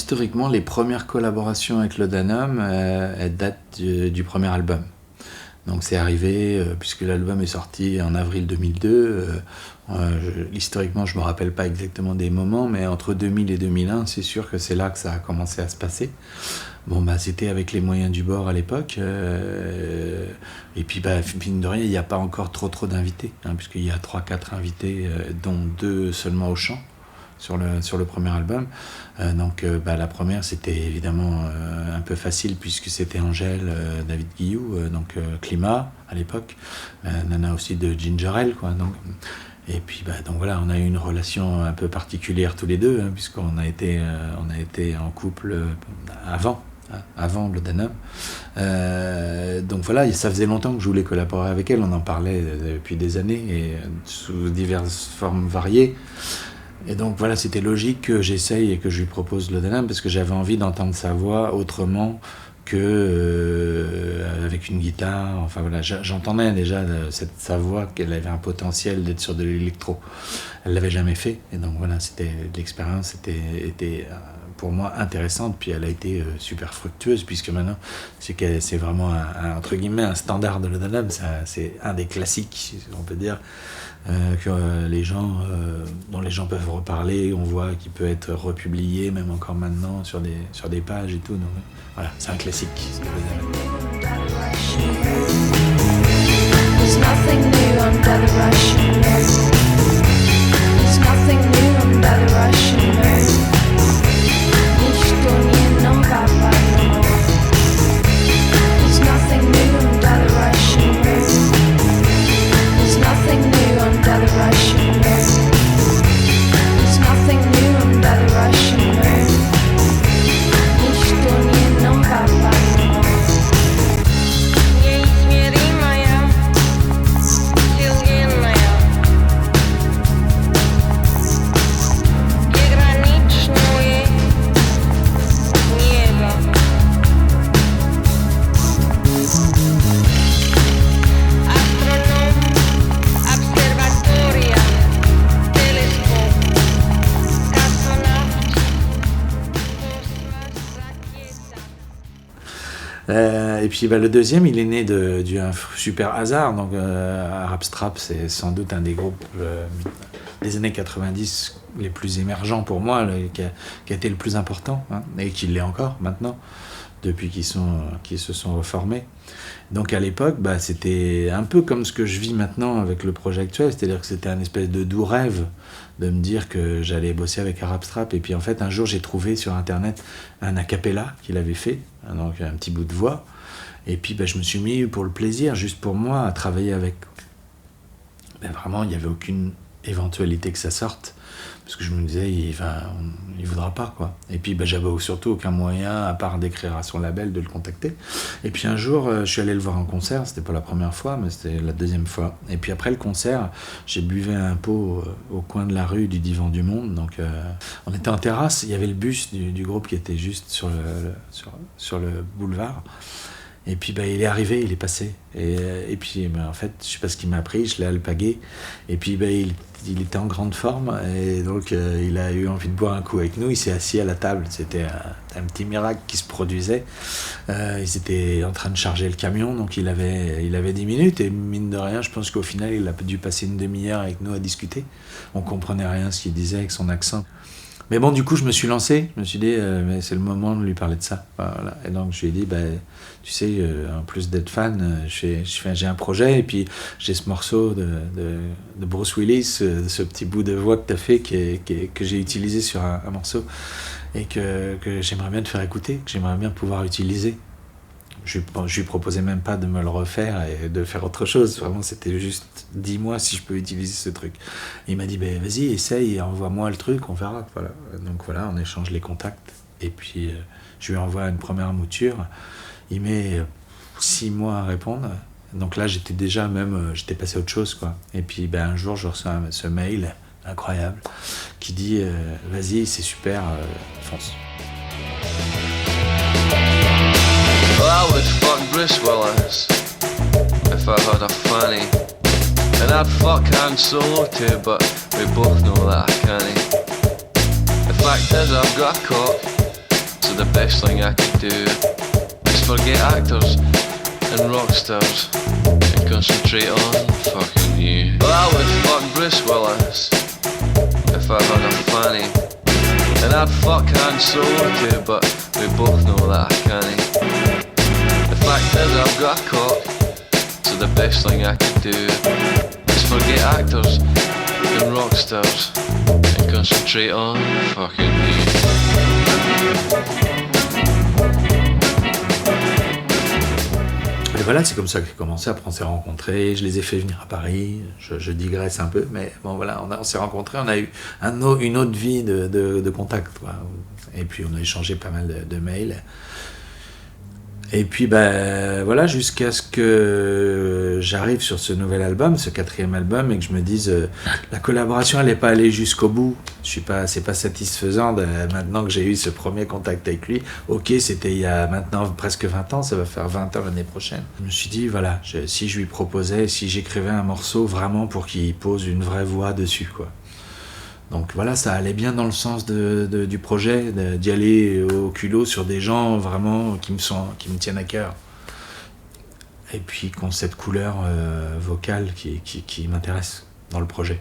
historiquement, les premières collaborations avec le Danum, elles datent du premier album. Donc c'est arrivé, puisque l'album est sorti en avril 2002, historiquement je ne me rappelle pas exactement des moments, mais entre 2000 et 2001, c'est sûr que c'est là que ça a commencé à se passer. Bon, c'était avec les moyens du bord à l'époque, et puis mine de rien, il n'y a pas encore trop d'invités, puisqu'il y a 3-4 invités, dont 2 seulement au chant. Sur le premier album. La première, c'était évidemment un peu facile puisque c'était Angèle, David Guillou, Climat à l'époque, nana aussi de Ginger Ale, quoi. Et puis on a eu une relation un peu particulière tous les deux, puisqu'on a été en couple avant le Danum. Ça faisait longtemps que je voulais collaborer avec elle, on en parlait depuis des années et sous diverses formes variées. Et donc voilà, c'était logique que j'essaye et que je lui propose le Danum parce que j'avais envie d'entendre sa voix autrement que avec une guitare. Enfin voilà, j'entendais déjà sa voix, qu'elle avait un potentiel d'être sur de l'électro. Elle l'avait jamais fait, et donc voilà, l'expérience était pour moi intéressante, puis elle a été super fructueuse puisque maintenant c'est vraiment entre guillemets un standard de le Danum. C'est un des classiques, on peut dire. Dont les gens peuvent reparler, on voit qu'il peut être republié même encore maintenant sur des pages et tout. Donc, voilà, c'est un classique. There's nothing new under the Russian moon. There's nothing new under the Russian moon. Ничто не нового. There's nothing new under the Russian moon. There's nothing new under the Russian moon. There's nothing new under the Russian moon. Ничто не нового. Неизмеримая, вселенная, безграничное небо. Астроном, обсерватория, телескоп, космонавт, космос, ракета. Et puis le deuxième, il est né d'un super hasard. Donc Arab Strap, c'est sans doute un des groupes des années 90 les plus émergents pour moi, qui a été le plus important, et qui l'est encore maintenant, depuis qu'ils se sont reformés. Donc à l'époque, c'était un peu comme ce que je vis maintenant avec le projet actuel, c'est-à-dire que c'était un espèce de doux rêve de me dire que j'allais bosser avec Arab Strap. Et puis en fait, un jour, j'ai trouvé sur Internet un a cappella qu'il avait fait, donc un petit bout de voix. Et puis je me suis mis pour le plaisir, juste pour moi, à travailler avec. Vraiment, il n'y avait aucune éventualité que ça sorte, parce que je me disais, il voudra pas, quoi. Et puis j'avais surtout aucun moyen, à part d'écrire à son label, de le contacter. Et puis un jour, je suis allé le voir en concert, c'était pas la première fois, mais c'était la deuxième fois. Et puis après le concert, j'ai buvé un pot au coin de la rue du Divan du Monde. Donc on était en terrasse, il y avait le bus du groupe qui était juste sur le boulevard. Et puis il est arrivé, il est passé. Et puis en fait, je sais pas ce qu'il m'a pris, je l'ai alpagué. Et puis il était en grande forme, et donc il a eu envie de boire un coup avec nous. Il s'est assis à la table, c'était un petit miracle qui se produisait. Ils étaient en train de charger le camion, donc il avait 10 minutes, et mine de rien, je pense qu'au final, il a dû passer une demi-heure avec nous à discuter. On comprenait rien ce qu'il disait avec son accent. Mais bon, du coup, je me suis lancé, je me suis dit, mais c'est le moment de lui parler de ça. Voilà. Et donc, je lui ai dit, tu sais, en plus d'être fan, j'ai un projet, et puis j'ai ce morceau de Bruce Willis, ce petit bout de voix que tu as fait, que j'ai utilisé sur un morceau, et que j'aimerais bien te faire écouter, que j'aimerais bien pouvoir utiliser. Je lui proposais même pas de me le refaire et de faire autre chose. Vraiment, c'était juste, dis-moi si je peux utiliser ce truc. Et il m'a dit, vas-y, essaye, envoie-moi le truc, on verra. Voilà. Donc voilà, on échange les contacts. Et puis, je lui envoie une première mouture. Il met 6 mois à répondre. Donc là, j'étais passé à autre chose, quoi. Et puis, un jour, je reçois ce mail incroyable qui dit, vas-y, c'est super, fonce. Well, I would fuck Bruce Willis if I had a fanny, and I'd fuck Han Solo too, but we both know that I can't. The fact is I've got a cock, the best thing I could do is forget actors and rock stars and concentrate on fucking you. Well, I would fuck Bruce Willis if I had a fanny, and I'd fuck Han Solo too, but we both know that I can't. The fact is I've got a cock, so the best thing I could do is forget actors and rock stars and concentrate on fucking you. Et voilà, c'est comme ça que j'ai commencé. Après, on s'est rencontrés, je les ai fait venir à Paris. Je digresse un peu, mais bon, voilà, on s'est rencontrés, on a eu une autre vie de contact, quoi. Et puis, on a échangé pas mal de mails. Et puis, voilà, jusqu'à ce que j'arrive sur ce nouvel album, ce 4e album, et que je me dise, la collaboration, elle n'est pas allée jusqu'au bout. C'est pas satisfaisant maintenant que j'ai eu ce premier contact avec lui. Ok, c'était il y a maintenant presque 20 ans, ça va faire 20 ans l'année prochaine. Je me suis dit, voilà, si je lui proposais, si j'écrivais un morceau vraiment pour qu'il pose une vraie voix dessus, quoi. Donc voilà, ça allait bien dans le sens du projet, d'y aller au culot sur des gens vraiment qui me tiennent à cœur. Et puis qui ont cette couleur vocale qui m'intéresse dans le projet.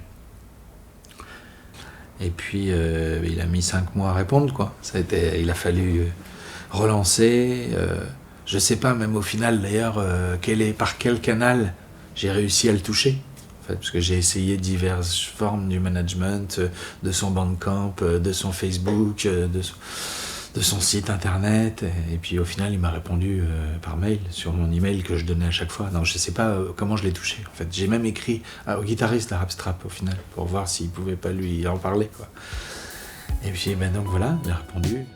Et puis il a mis 5 mois à répondre, quoi. Il a fallu relancer. Je sais pas même au final d'ailleurs par quel canal j'ai réussi à le toucher. En fait, parce que j'ai essayé diverses formes du management, de son Bandcamp, de son Facebook, de son site internet, et puis au final il m'a répondu par mail sur mon email que je donnais à chaque fois. Non, je sais pas comment je l'ai touché en fait. J'ai même écrit au guitariste à Rapstrap au final pour voir s'il pouvait pas lui en parler, quoi. Et puis donc voilà, il a répondu.